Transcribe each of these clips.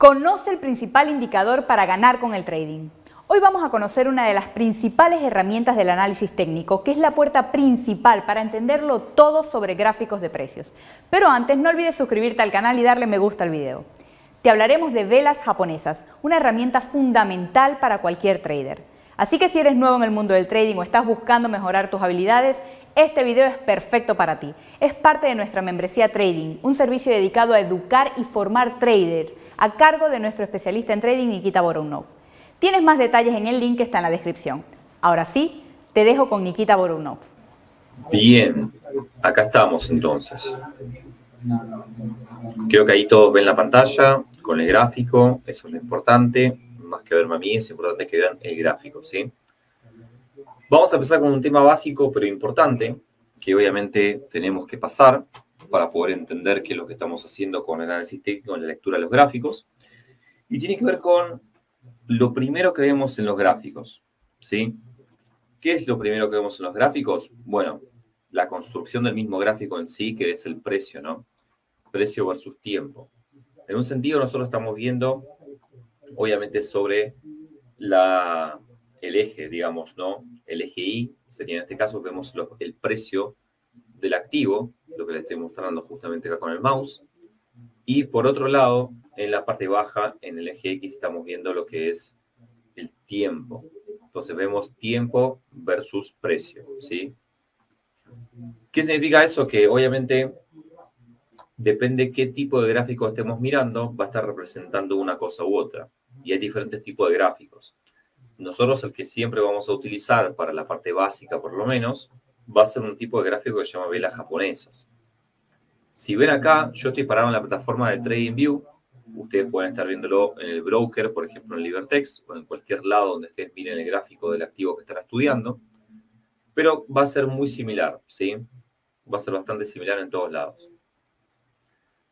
Conoce el principal indicador para ganar con el trading. Hoy vamos a conocer una de las principales herramientas del análisis técnico, que es la puerta principal para entenderlo todo sobre gráficos de precios. Pero antes, no olvides suscribirte al canal y darle me gusta al video. Te hablaremos de velas japonesas, una herramienta fundamental para cualquier trader. Así que si eres nuevo en el mundo del trading o estás buscando mejorar tus habilidades, este video es perfecto para ti. Es parte de nuestra membresía Trading, un servicio dedicado a educar y formar traders, a cargo de nuestro especialista en trading, Nikita Boronov. Tienes más detalles en el link que está en la descripción. Ahora sí, te dejo con Nikita Boronov. Bien, acá estamos entonces. Creo que ahí todos ven la pantalla con el gráfico, eso es lo importante. Más que verme a mí, es importante que vean el gráfico, ¿sí? Vamos a empezar con un tema básico pero importante, que obviamente tenemos que pasar para poder entender qué es lo que estamos haciendo con el análisis técnico en la lectura de los gráficos. Y tiene que ver con lo primero que vemos en los gráficos, ¿sí? ¿Qué es lo primero que vemos en los gráficos? Bueno, la construcción del mismo gráfico en sí, que es el precio, ¿no? Precio versus tiempo. En un sentido, nosotros estamos viendo, obviamente, sobre el eje, digamos, ¿no? El eje Y, sería en este caso, vemos el precio del activo, lo que les estoy mostrando justamente acá con el mouse. Y por otro lado, en la parte baja, en el eje X, estamos viendo lo que es el tiempo. Entonces vemos tiempo versus precio, ¿sí? ¿Qué significa eso? Que obviamente depende qué tipo de gráfico estemos mirando, va a estar representando una cosa u otra. Y hay diferentes tipos de gráficos. Nosotros el que siempre vamos a utilizar para la parte básica, por lo menos, va a ser un tipo de gráfico que se llama velas japonesas. Si ven acá, yo estoy parado en la plataforma de TradingView. Ustedes pueden estar viéndolo en el broker, por ejemplo en Libertex, o en cualquier lado donde ustedes miren el gráfico del activo que están estudiando. Pero va a ser muy similar, ¿sí? Va a ser bastante similar en todos lados.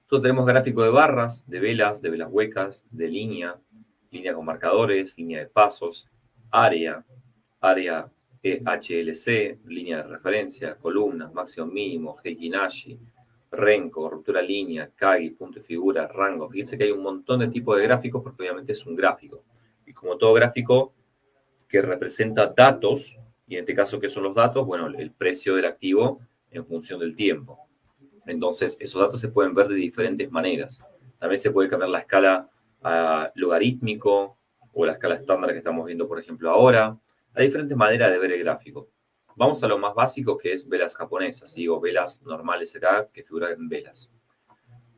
Entonces tenemos gráfico de barras, de velas huecas, de línea con marcadores, línea de pasos, área HLC, línea de referencia, columnas, máximo mínimo, Heikin Ashi, Renko, ruptura línea, Kagi, punto de figura, rango. Fíjense que hay un montón de tipos de gráficos porque obviamente es un gráfico. Y como todo gráfico que representa datos, y en este caso, ¿qué son los datos? Bueno, el precio del activo en función del tiempo. Entonces, esos datos se pueden ver de diferentes maneras. También se puede cambiar la escala a logarítmico o la escala estándar que estamos viendo, por ejemplo, ahora. Hay diferentes maneras de ver el gráfico. Vamos a lo más básico, que es velas japonesas, digo, velas normales acá, que figuran en velas.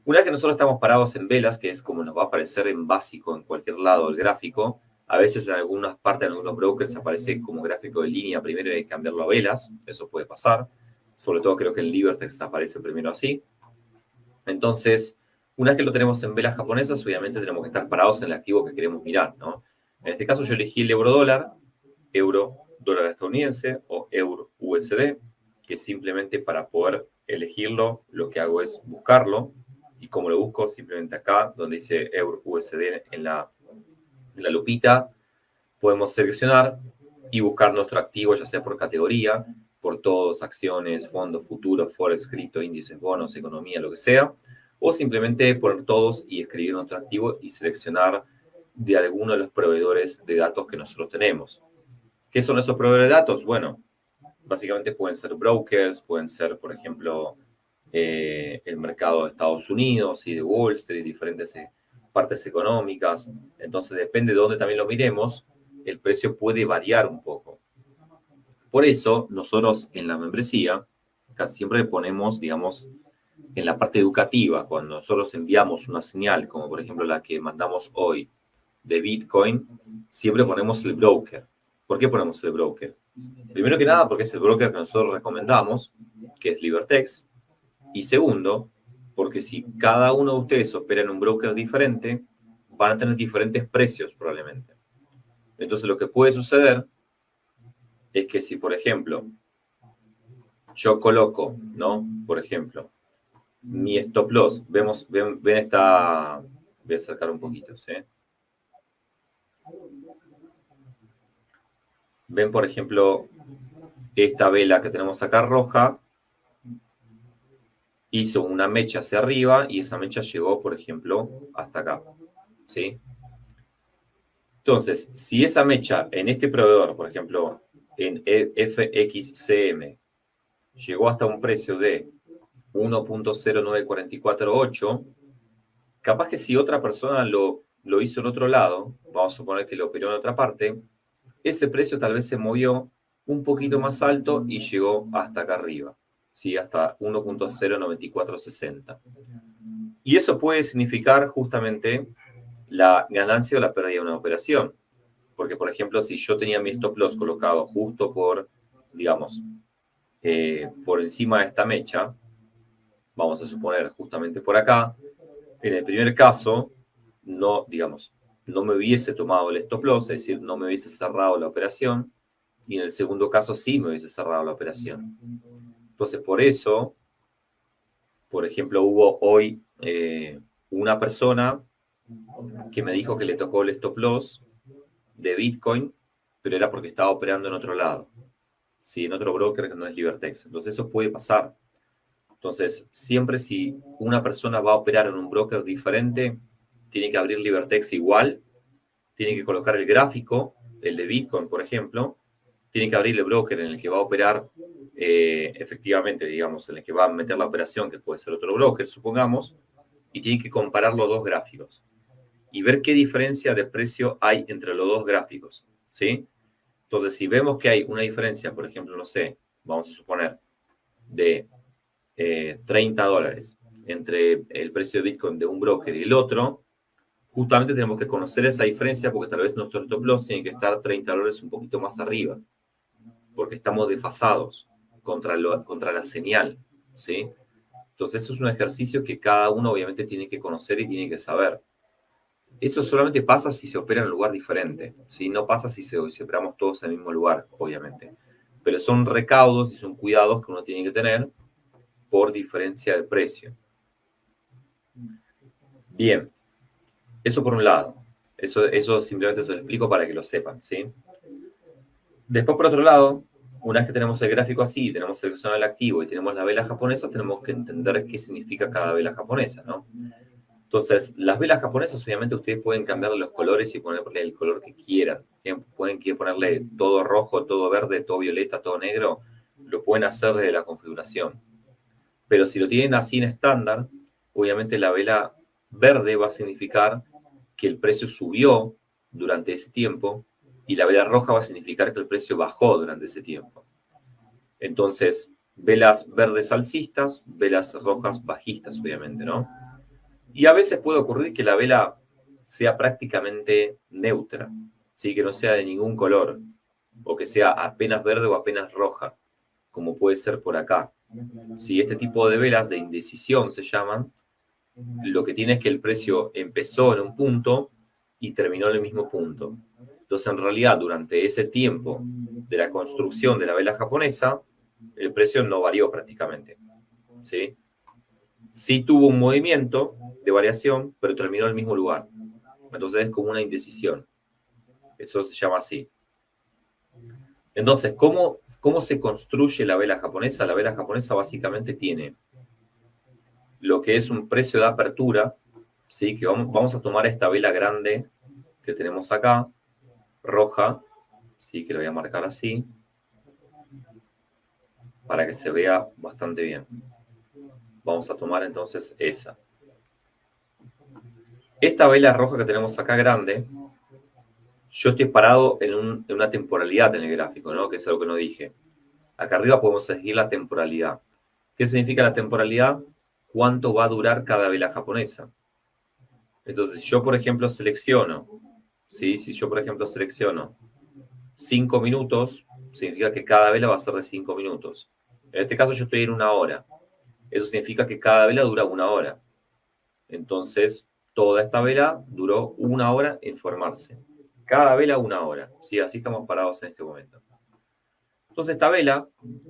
Una vez que nosotros estamos parados en velas, que es como nos va a aparecer en básico en cualquier lado el gráfico, a veces en algunas partes, en algunos brokers, aparece como gráfico de línea primero y hay que cambiarlo a velas. Eso puede pasar. Sobre todo creo que en Libertex aparece primero así. Entonces, una vez que lo tenemos en velas japonesas, obviamente tenemos que estar parados en el activo que queremos mirar, ¿no? En este caso yo elegí el euro-dólar estadounidense o euro-USD, que simplemente para poder elegirlo, lo que hago es buscarlo. Y como lo busco, simplemente acá, donde dice euro-USD en la lupita, podemos seleccionar y buscar nuestro activo, ya sea por categoría, por todos, acciones, fondos, futuros, forex, cripto, índices, bonos, economía, lo que sea, o simplemente poner todos y escribir nuestro activo y seleccionar de alguno de los proveedores de datos que nosotros tenemos. ¿Qué son esos proveedores de datos? Bueno, básicamente pueden ser brokers, pueden ser, por ejemplo, el mercado de Estados Unidos y de Wall Street, diferentes partes económicas. Entonces, depende de dónde también lo miremos, el precio puede variar un poco. Por eso, nosotros en la membresía casi siempre ponemos, digamos, en la parte educativa, cuando nosotros enviamos una señal, como por ejemplo la que mandamos hoy de Bitcoin, siempre ponemos el broker. ¿Por qué ponemos el broker? Primero que nada, porque es el broker que nosotros recomendamos, que es Libertex. Y segundo, porque si cada uno de ustedes opera en un broker diferente, van a tener diferentes precios probablemente. Entonces, lo que puede suceder es que si, por ejemplo, yo coloco, ¿no? Por ejemplo, mi stop loss, ven esta, voy a acercar un poquito, ¿sí? Ven, por ejemplo, esta vela que tenemos acá roja, hizo una mecha hacia arriba y esa mecha llegó, por ejemplo, hasta acá. ¿sí? Entonces, si esa mecha en este proveedor, por ejemplo, en FXCM, llegó hasta un precio de 1.09448, capaz que si otra persona lo hizo en otro lado, vamos a suponer que lo operó en otra parte, ese precio tal vez se movió un poquito más alto y llegó hasta acá arriba, ¿sí? Hasta 1.09460. Y eso puede significar justamente la ganancia o la pérdida de una operación. Porque, por ejemplo, si yo tenía mi stop loss colocado justo por, digamos, por encima de esta mecha, vamos a suponer justamente por acá, en el primer caso, no, digamos, no me hubiese tomado el stop loss, es decir, no me hubiese cerrado la operación, y en el segundo caso sí me hubiese cerrado la operación. Entonces, por eso, por ejemplo, hubo hoy una persona que me dijo que le tocó el stop loss de Bitcoin, pero era porque estaba operando en otro lado, ¿sí? En otro broker que no es Libertex. Entonces, eso puede pasar. Entonces, siempre si una persona va a operar en un broker diferente, tiene que abrir Libertex igual, tiene que colocar el gráfico, el de Bitcoin, por ejemplo, tiene que abrir el broker en el que va a operar efectivamente, digamos, en el que va a meter la operación, que puede ser otro broker, supongamos, y tiene que comparar los dos gráficos y ver qué diferencia de precio hay entre los dos gráficos, ¿sí? Entonces, si vemos que hay una diferencia, por ejemplo, no sé, vamos a suponer, de $30 entre el precio de Bitcoin de un broker y el otro, justamente tenemos que conocer esa diferencia porque tal vez nuestro stop loss tiene que estar $30 un poquito más arriba, porque estamos desfasados contra la señal, ¿sí? Entonces, eso es un ejercicio que cada uno obviamente tiene que conocer y tiene que saber. Eso solamente pasa si se opera en un lugar diferente, ¿sí? No pasa si operamos todos en el mismo lugar, obviamente. Pero son recaudos y son cuidados que uno tiene que tener por diferencia de precio. Bien, eso por un lado. Eso simplemente se lo explico para que lo sepan, ¿sí? Después, por otro lado, una vez que tenemos el gráfico así, tenemos seleccionado el activo y tenemos la vela japonesa, tenemos que entender qué significa cada vela japonesa, ¿no? Entonces, las velas japonesas, obviamente, ustedes pueden cambiar los colores y ponerle el color que quieran. Pueden ponerle todo rojo, todo verde, todo violeta, todo negro. Lo pueden hacer desde la configuración. Pero si lo tienen así en estándar, obviamente la vela verde va a significar que el precio subió durante ese tiempo y la vela roja va a significar que el precio bajó durante ese tiempo. Entonces, velas verdes alcistas, velas rojas bajistas, obviamente, ¿no? Y a veces puede ocurrir que la vela sea prácticamente neutra, ¿sí? Que no sea de ningún color, o que sea apenas verde o apenas roja, como puede ser por acá. Si este tipo de velas de indecisión se llaman, lo que tiene es que el precio empezó en un punto y terminó en el mismo punto. Entonces, en realidad, durante ese tiempo de la construcción de la vela japonesa, el precio no varió prácticamente, ¿sí? Sí tuvo un movimiento de variación, pero terminó en el mismo lugar. Entonces es como una indecisión. Eso se llama así. Entonces, ¿cómo se construye la vela japonesa? La vela japonesa básicamente tiene lo que es un precio de apertura, ¿sí? Que vamos a tomar esta vela grande que tenemos acá, roja, ¿sí? Que lo voy a marcar así, para que se vea bastante bien. Vamos a tomar entonces esa. Esta vela roja que tenemos acá grande, yo estoy parado en una temporalidad en el gráfico, ¿no? Que es algo que no dije. Acá arriba podemos elegir la temporalidad. ¿Qué significa la temporalidad? ¿Cuánto va a durar cada vela japonesa? Entonces, si yo, por ejemplo, selecciono, ¿sí? Si yo, por ejemplo, selecciono 5 minutos, significa que cada vela va a ser de 5 minutos. En este caso yo estoy en 1 hora. Eso significa que cada vela dura 1 hora. Entonces, toda esta vela duró 1 hora en formarse. Cada vela 1 hora. ¿Sí? Así estamos parados en este momento. Entonces, esta vela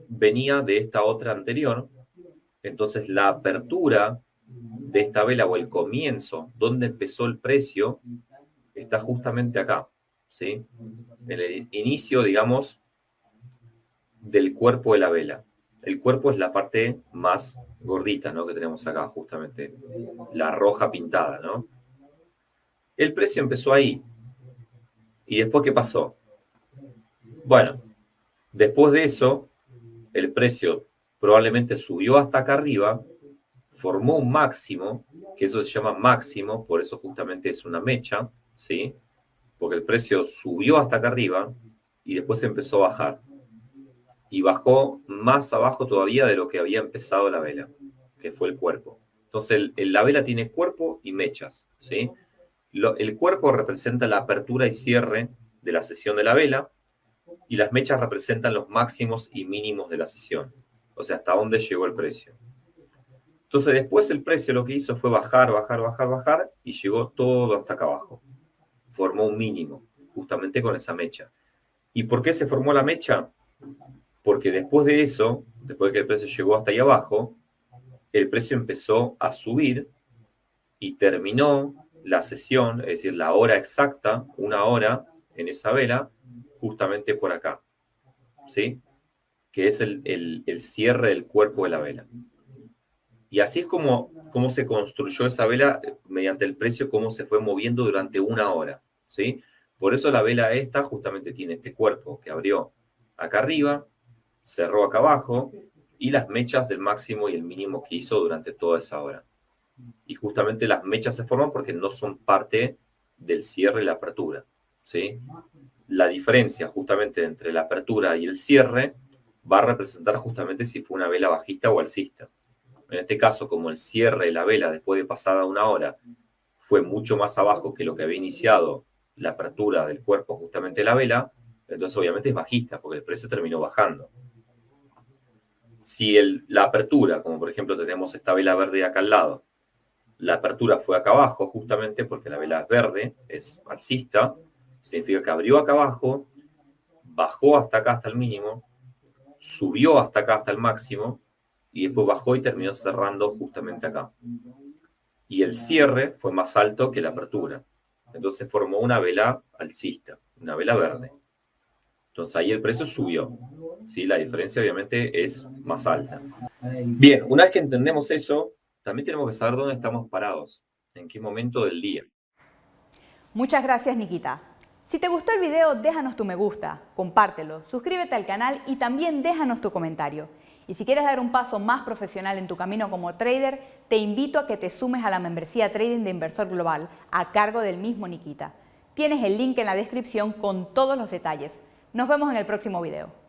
venía de esta otra anterior. Entonces, la apertura de esta vela o el comienzo, donde empezó el precio, está justamente acá, ¿sí? En el inicio, digamos, del cuerpo de la vela. El cuerpo es la parte más gordita, ¿no? Que tenemos acá, justamente, la roja pintada, ¿no? El precio empezó ahí. ¿Y después qué pasó? Bueno, después de eso, el precio probablemente subió hasta acá arriba, formó un máximo, que eso se llama máximo, por eso justamente es una mecha, ¿sí? Porque el precio subió hasta acá arriba y después empezó a bajar. Y bajó más abajo todavía de lo que había empezado la vela, que fue el cuerpo. Entonces, la vela tiene cuerpo y mechas, ¿sí? El cuerpo representa la apertura y cierre de la sesión de la vela, y las mechas representan los máximos y mínimos de la sesión, o sea, hasta dónde llegó el precio. Entonces, después el precio lo que hizo fue bajar, bajar, bajar, bajar, y llegó todo hasta acá abajo. Formó un mínimo, justamente con esa mecha. ¿Y por qué se formó la mecha? Porque después de eso, después de que el precio llegó hasta ahí abajo, el precio empezó a subir y terminó la sesión, es decir, la hora exacta, una hora en esa vela, justamente por acá, ¿sí? Que es el cierre del cuerpo de la vela. Y así es como se construyó esa vela mediante el precio, cómo se fue moviendo durante una hora, ¿sí? Por eso la vela esta justamente tiene este cuerpo que abrió acá arriba, cerró acá abajo, y las mechas del máximo y el mínimo que hizo durante toda esa hora. Y justamente las mechas se forman porque no son parte del cierre y la apertura, ¿sí? La diferencia justamente entre la apertura y el cierre va a representar justamente si fue una vela bajista o alcista. En este caso, como el cierre de la vela después de pasada una hora fue mucho más abajo que lo que había iniciado la apertura del cuerpo justamente de la vela, entonces obviamente es bajista porque el precio terminó bajando. Si la apertura, como por ejemplo tenemos esta vela verde acá al lado, la apertura fue acá abajo justamente porque la vela es verde, es alcista, significa que abrió acá abajo, bajó hasta acá hasta el mínimo, subió hasta acá hasta el máximo y después bajó y terminó cerrando justamente acá. Y el cierre fue más alto que la apertura. Entonces formó una vela alcista, una vela verde. Entonces ahí el precio subió. ¿Sí? La diferencia obviamente es más alta. Bien, una vez que entendemos eso, también tenemos que saber dónde estamos parados, en qué momento del día. Muchas gracias, Nikita. Si te gustó el video, déjanos tu me gusta, compártelo, suscríbete al canal y también déjanos tu comentario. Y si quieres dar un paso más profesional en tu camino como trader, te invito a que te sumes a la membresía Trading de Inversor Global a cargo del mismo Nikita. Tienes el link en la descripción con todos los detalles. Nos vemos en el próximo video.